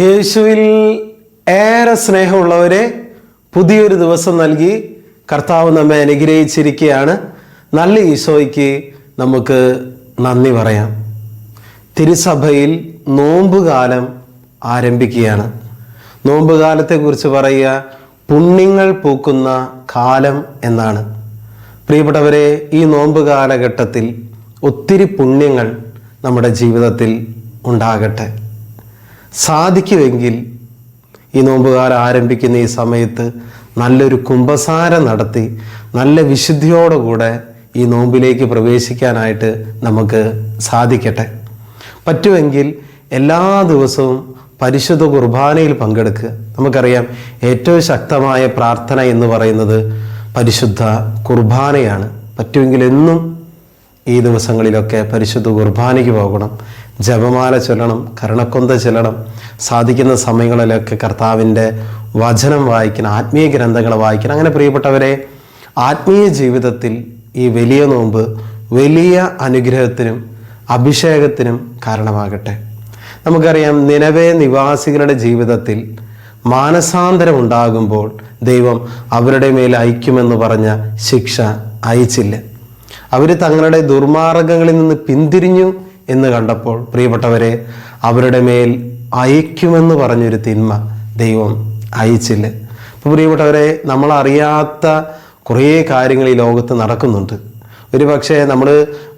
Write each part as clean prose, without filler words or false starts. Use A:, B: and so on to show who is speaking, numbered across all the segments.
A: യേശുവിൽ ഏറെ സ്നേഹമുള്ളവരെ, പുതിയൊരു ദിവസം നൽകി കർത്താവ് നമ്മെ അനുഗ്രഹിച്ചിരിക്കുകയാണ്. നല്ല ഈശോയ്ക്ക് നമുക്ക് നന്ദി പറയാം. തിരുസഭയിൽ നോമ്പുകാലം ആരംഭിക്കുകയാണ്. നോമ്പുകാലത്തെക്കുറിച്ച് പറയുക പുണ്യങ്ങൾ പൂക്കുന്ന കാലം എന്നാണ്. പ്രിയപ്പെട്ടവരെ, ഈ നോമ്പ് കാലഘട്ടത്തിൽ ഒത്തിരി പുണ്യങ്ങൾ നമ്മുടെ ജീവിതത്തിൽ ഉണ്ടാകട്ടെ. സാധിക്കുമെങ്കിൽ ഈ നോമ്പുകാലം ആരംഭിക്കുന്ന ഈ സമയത്ത് നല്ലൊരു കുമ്പസാരം നടത്തി നല്ല വിശുദ്ധിയോടുകൂടെ ഈ നോമ്പിലേക്ക് പ്രവേശിക്കാനായിട്ട് നമുക്ക് സാധിക്കട്ടെ. പറ്റുമെങ്കിൽ എല്ലാ ദിവസവും പരിശുദ്ധ കുർബാനയിൽ പങ്കെടുക്കുക. നമുക്കറിയാം ഏറ്റവും ശക്തമായ പ്രാർത്ഥന എന്ന് പറയുന്നത് പരിശുദ്ധ കുർബാനയാണ്. പറ്റുമെങ്കിൽ എന്നും ഈ ദിവസങ്ങളിലൊക്കെ പരിശുദ്ധ കുർബാനയ്ക്ക് പോകണം, ജപമാല ചൊല്ലണം, കരുണക്കൊന്ത ചൊല്ലണം. സാധിക്കുന്ന സമയങ്ങളിലൊക്കെ കർത്താവിൻ്റെ വചനം വായിക്കണം, ആത്മീയ ഗ്രന്ഥങ്ങൾ വായിക്കണം. അങ്ങനെ പ്രിയപ്പെട്ടവരെ, ആത്മീയ ജീവിതത്തിൽ ഈ വലിയ നോമ്പ് വലിയ അനുഗ്രഹത്തിനും അഭിഷേകത്തിനും കാരണമാകട്ടെ. നമുക്കറിയാം, നിനവേ നിവാസികളുടെ ജീവിതത്തിൽ മാനസാന്തരം ഉണ്ടാകുമ്പോൾ ദൈവം അവരുടെ മേൽ അയക്കുമെന്ന് പറഞ്ഞ ശിക്ഷ അയച്ചില്ല. അവർ തങ്ങളുടെ ദുർമാർഗങ്ങളിൽ നിന്ന് പിന്തിരിഞ്ഞു എന്ന് കണ്ടപ്പോൾ പ്രിയപ്പെട്ടവരെ, അവരുടെ മേൽ അയക്കുമെന്ന് പറഞ്ഞൊരു തിന്മ ദൈവം അയച്ചില്ല. അപ്പോൾ പ്രിയപ്പെട്ടവരെ, നമ്മളറിയാത്ത കുറേ കാര്യങ്ങൾ ഈ ലോകത്ത് നടക്കുന്നുണ്ട്. ഒരു പക്ഷേ നമ്മൾ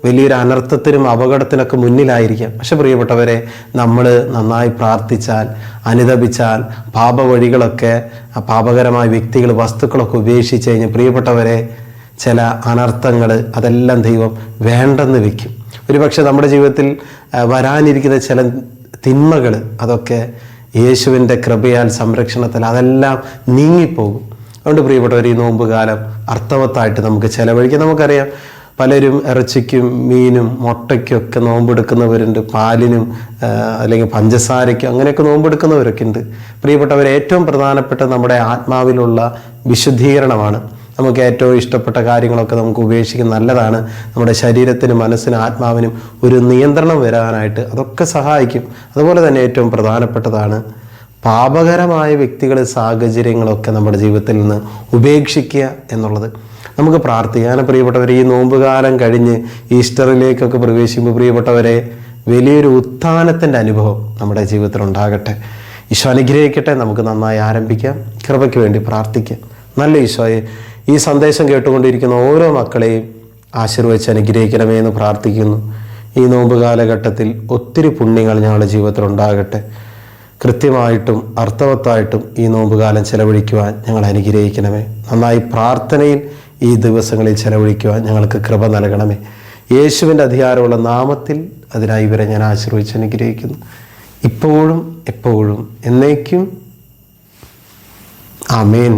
A: വലിയൊരു അനർത്ഥത്തിനും അപകടത്തിനൊക്കെ മുന്നിലായിരിക്കാം. പക്ഷെ പ്രിയപ്പെട്ടവരെ, നമ്മൾ നന്നായി പ്രാർത്ഥിച്ചാൽ, അനുതപിച്ചാൽ, പാപവഴികളൊക്കെ, പാപകരമായ വ്യക്തികൾ, വസ്തുക്കളൊക്കെ ഉപേക്ഷിച്ച് കഴിഞ്ഞ് പ്രിയപ്പെട്ടവരെ, ചില അനർത്ഥങ്ങൾ അതെല്ലാം ദൈവം വേണ്ടെന്ന് വെക്കും. ഒരു പക്ഷെ നമ്മുടെ ജീവിതത്തിൽ വരാനിരിക്കുന്ന ചില തിന്മകൾ അതൊക്കെ യേശുവിൻ്റെ കൃപയാൽ, സംരക്ഷണത്തിൽ അതെല്ലാം നീങ്ങിപ്പോകും. അതുകൊണ്ട് പ്രിയപ്പെട്ടവർ, ഈ നോമ്പുകാലം അർത്ഥവത്തായിട്ട് നമുക്ക് ചെലവഴിക്കാം. നമുക്കറിയാം, പലരും ഇറച്ചിക്കും മീനും മുട്ടയ്ക്കും ഒക്കെ നോമ്പെടുക്കുന്നവരുണ്ട്, പാലിനും അല്ലെങ്കിൽ പഞ്ചസാരയ്ക്കും അങ്ങനെയൊക്കെ നോമ്പെടുക്കുന്നവരൊക്കെ ഉണ്ട്. പ്രിയപ്പെട്ടവർ, ഏറ്റവും പ്രധാനപ്പെട്ട നമ്മുടെ ആത്മാവിലുള്ള വിശുദ്ധീകരണമാണ്. നമുക്ക് ഏറ്റവും ഇഷ്ടപ്പെട്ട കാര്യങ്ങളൊക്കെ നമുക്ക് ഉപേക്ഷിക്കുന്നത് നല്ലതാണ്. നമ്മുടെ ശരീരത്തിനും മനസ്സിനും ആത്മാവിനും ഒരു നിയന്ത്രണം വരാനായിട്ട് അതൊക്കെ സഹായിക്കും. അതുപോലെ തന്നെ ഏറ്റവും പ്രധാനപ്പെട്ടതാണ് പാപകരമായ വ്യക്തികൾ, സാഹചര്യങ്ങളൊക്കെ നമ്മുടെ ജീവിതത്തിൽ നിന്ന് ഉപേക്ഷിക്കുക എന്നുള്ളത്. നമുക്ക് പ്രാർത്ഥിക്കാൻ പ്രിയപ്പെട്ടവരെ, ഈ നോമ്പുകാലം കഴിഞ്ഞ് ഈസ്റ്ററിലേക്കൊക്കെ പ്രവേശിക്കുമ്പോൾ പ്രിയപ്പെട്ടവരെ, വലിയൊരു ഉത്ഥാനത്തിൻ്റെ അനുഭവം നമ്മുടെ ജീവിതത്തിൽ ഉണ്ടാകട്ടെ. ഈശോ അനുഗ്രഹിക്കട്ടെ. നമുക്ക് നന്നായി ആരംഭിക്കാം. കൃപയ്ക്ക് വേണ്ടി പ്രാർത്ഥിക്കാം. നല്ല ഈശോയെ, ഈ സന്ദേശം കേട്ടുകൊണ്ടിരിക്കുന്ന ഓരോ മക്കളെയും ആശീർവദിച്ച് അനുഗ്രഹിക്കണമേ എന്ന് പ്രാർത്ഥിക്കുന്നു. ഈ നോമ്പ് കാലഘട്ടത്തിൽ ഒത്തിരി പുണ്യങ്ങൾ ഞങ്ങളുടെ ജീവിതത്തിൽ ഉണ്ടാകട്ടെ. കൃത്യമായിട്ടും അർത്ഥവത്തായിട്ടും ഈ നോമ്പുകാലം ചെലവഴിക്കുവാൻ ഞങ്ങൾ അനുഗ്രഹിക്കണമേ. നന്നായി പ്രാർത്ഥനയിൽ ഈ ദിവസങ്ങളിൽ ചെലവഴിക്കുവാൻ ഞങ്ങൾക്ക് കൃപ നൽകണമേ. യേശുവിൻ്റെ അധികാരമുള്ള നാമത്തിൽ അതിനായി ഇവരെ ഞാൻ ആശീർവദിച്ച് അനുഗ്രഹിക്കുന്നു. ഇപ്പോഴും എപ്പോഴും എന്നേക്കും. ആമേൻ.